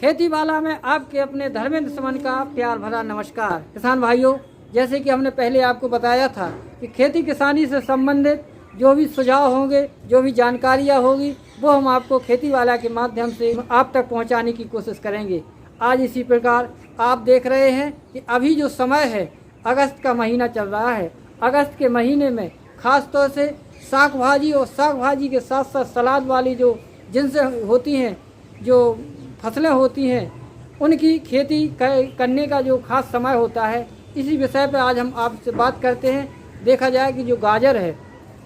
खेती वाला में आपके अपने धर्मेंद्र सुमन का प्यार भरा नमस्कार। किसान भाइयों, जैसे कि हमने पहले आपको बताया था कि खेती किसानी से संबंधित जो भी सुझाव होंगे, जो भी जानकारियाँ होगी, वो हम आपको खेती वाला के माध्यम से आप तक पहुंचाने की कोशिश करेंगे। आज इसी प्रकार आप देख रहे हैं कि अभी जो समय है, अगस्त का महीना चल रहा है। अगस्त के महीने में ख़ास तौर से साग भाजी और साग भाजी के साथ साथ सलाद वाली जो जिनसें होती हैं, जो फसलें होती हैं, उनकी खेती करने का जो खास समय होता है, इसी विषय पर आज हम आपसे बात करते हैं। देखा जाए कि जो गाजर है,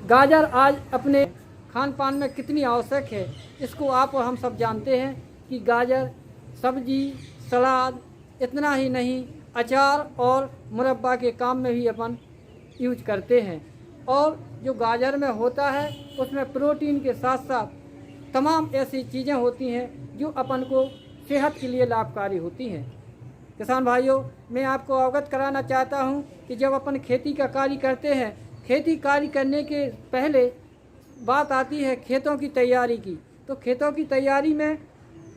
गाजर आज अपने खान पान में कितनी आवश्यक है, इसको आप और हम सब जानते हैं कि गाजर सब्जी, सलाद, इतना ही नहीं अचार और मुरब्बा के काम में भी अपन यूज करते हैं। और जो गाजर में होता है उसमें प्रोटीन के साथ साथ तमाम ऐसी चीज़ें होती हैं जो अपन को सेहत के लिए लाभकारी होती हैं। किसान भाइयों, मैं आपको अवगत कराना चाहता हूं कि जब अपन खेती का कार्य करते हैं, खेती कार्य करने के पहले बात आती है खेतों की तैयारी की। तो खेतों की तैयारी में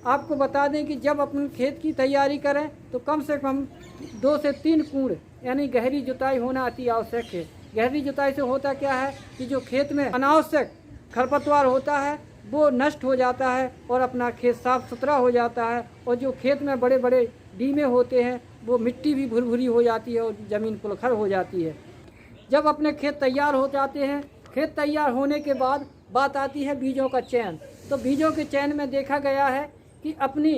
आपको बता दें कि जब अपन खेत की तैयारी करें तो कम से कम 2 से 3 कूड़ यानी गहरी जुताई होना अति आवश्यक है। गहरी जुताई से होता क्या है कि जो खेत में अनावश्यक खरपतवार होता है वो नष्ट हो जाता है और अपना खेत साफ सुथरा हो जाता है। और जो खेत में बड़े बड़े डीमे होते हैं वो मिट्टी भी भुरभुरी हो जाती है और ज़मीन पुलखर हो जाती है। जब अपने खेत तैयार हो जाते हैं, खेत तैयार होने के बाद बात आती है बीजों का चयन। तो बीजों के चयन में देखा गया है कि अपनी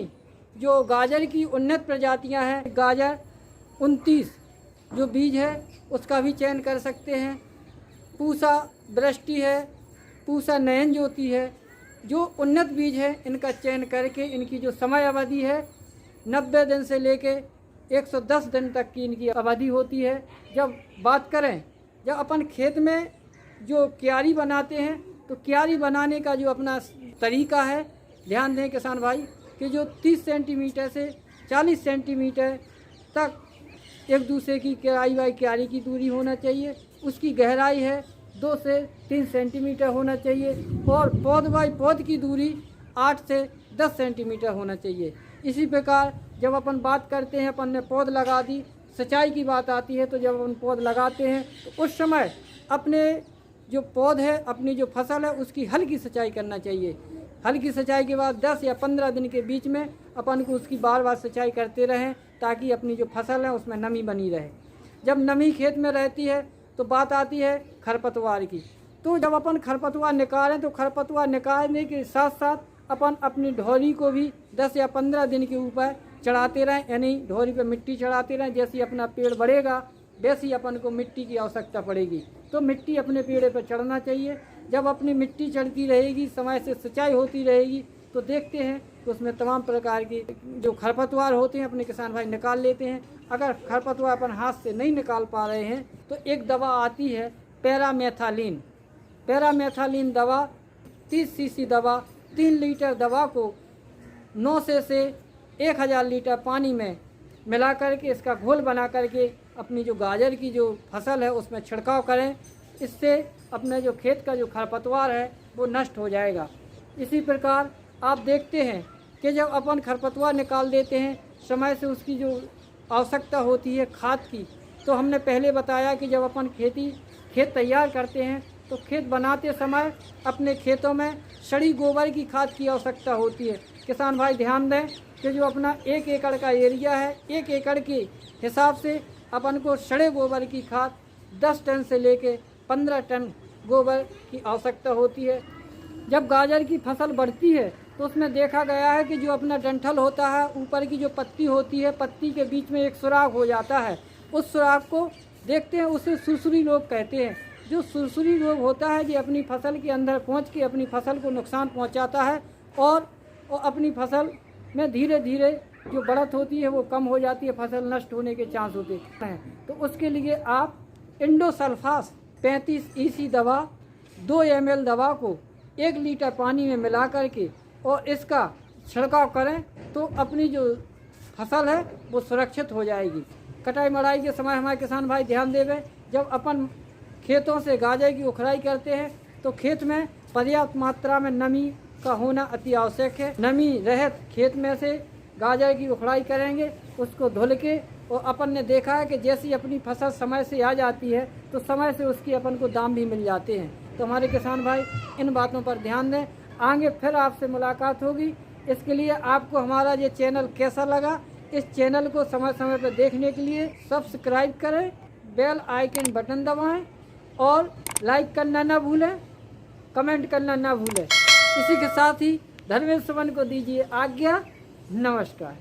जो गाजर की उन्नत प्रजातियां हैं, गाजर 29 जो बीज है उसका भी चयन कर सकते हैं। पूसा दृष्टि है, पूसा नयन ज्योति है, जो उन्नत बीज है, इनका चयन करके इनकी जो समय अवधि है 90 दिन से लेके 110 दिन तक की इनकी अवधि होती है। जब बात करें, जब अपन खेत में जो क्यारी बनाते हैं तो क्यारी बनाने का जो अपना तरीका है, ध्यान दें किसान भाई कि जो 30 सेंटीमीटर से 40 सेंटीमीटर तक एक दूसरे की क्यारी की दूरी होना चाहिए। उसकी गहराई है 2 से 3 सेंटीमीटर होना चाहिए और पौध बाई पौध की दूरी 8 से 10 सेंटीमीटर होना चाहिए। इसी प्रकार जब अपन बात करते हैं, अपन ने पौध लगा दी, सिंचाई की बात आती है, तो जब अपन पौध लगाते हैं तो उस समय अपने जो पौध है, अपनी जो फसल है, उसकी हल्की सिंचाई करना चाहिए। हल्की सिंचाई के बाद 10 या 15 दिन के बीच में अपन को उसकी बार बार सिंचाई करते रहें ताकि अपनी जो फसल है उसमें नमी बनी रहे। जब नमी खेत में रहती है तो बात आती है खरपतवार की। तो जब अपन खरपतवार निकालें तो खरपतवार निकालने के साथ साथ अपन अपनी ढोरी को भी 10 या 15 दिन के ऊपर चढ़ाते रहें, यानी ढोरी पे मिट्टी चढ़ाते रहें। जैसे अपना पेड़ बढ़ेगा वैसे ही अपन को मिट्टी की आवश्यकता पड़ेगी, तो मिट्टी अपने पेड़ पर चढ़ना चाहिए। जब अपनी मिट्टी चढ़ती रहेगी, समय से सिंचाई होती रहेगी, तो देखते हैं कि उसमें तमाम प्रकार की जो खरपतवार होते हैं अपने किसान भाई निकाल लेते हैं। अगर खरपतवार अपन हाथ से नहीं निकाल पा रहे हैं तो एक दवा आती है पैरामेथालिन। पैरामेथालिन दवा 30 सीसी दवा 3 लीटर दवा को 9 से 1000 लीटर पानी में मिला करके इसका घोल बना करके अपनी जो गाजर की जो फसल है उसमें छिड़काव करें। इससे अपने जो खेत का जो खरपतवार है वो नष्ट हो जाएगा। इसी प्रकार आप देखते हैं कि जब अपन खरपतवार निकाल देते हैं, समय से उसकी जो आवश्यकता होती है खाद की, तो हमने पहले बताया कि जब अपन खेत तैयार करते हैं तो खेत बनाते समय अपने खेतों में सड़ी गोबर की खाद की आवश्यकता होती है। किसान भाई ध्यान दें कि जो अपना 1 एकड़ का एरिया है, 1 एकड़ के हिसाब से अपन को सड़े गोबर की खाद 10 टन से लेके 15 टन गोबर की आवश्यकता होती है। जब गाजर की फसल बढ़ती है तो उसमें देखा गया है कि जो अपना डंठल होता है, ऊपर की जो पत्ती होती है, पत्ती के बीच में एक सुराख हो जाता है। उस सुराख को देखते हैं, उसे सुरसुरी रोग कहते हैं। जो सुरसुरी रोग होता है ये अपनी फसल के अंदर पहुंच के अपनी फसल को नुकसान पहुंचाता है और अपनी फसल में धीरे धीरे जो बढ़त होती है वो कम हो जाती है, फसल नष्ट होने के चांस होते हैं। तो उसके लिए आप इंडोसल्फास 35 EC दवा 2 ml दवा को 1 लीटर पानी में मिला करके और इसका छिड़काव करें तो अपनी जो फसल है वो सुरक्षित हो जाएगी। कटाई मड़ाई के समय हमारे किसान भाई ध्यान देवे, जब अपन खेतों से गाजर की उखराई करते हैं तो खेत में पर्याप्त मात्रा में नमी का होना अति आवश्यक है। नमी रहित खेत में से गाजर की उखड़ाई करेंगे, उसको धुल के, और अपन ने देखा है कि जैसी अपनी फसल समय से आ जाती है तो समय से उसकी अपन को दाम भी मिल जाते हैं। तो हमारे किसान भाई इन बातों पर ध्यान दें। आगे फिर आपसे मुलाकात होगी। इसके लिए आपको हमारा ये चैनल कैसा लगा, इस चैनल को समय समय पर देखने के लिए सब्सक्राइब करें, बेल आइकन बटन दबाएं और लाइक करना ना भूलें, कमेंट करना ना भूलें। इसी के साथ ही धर्मेंद्र सुमन को दीजिए आज्ञा। नमस्कार।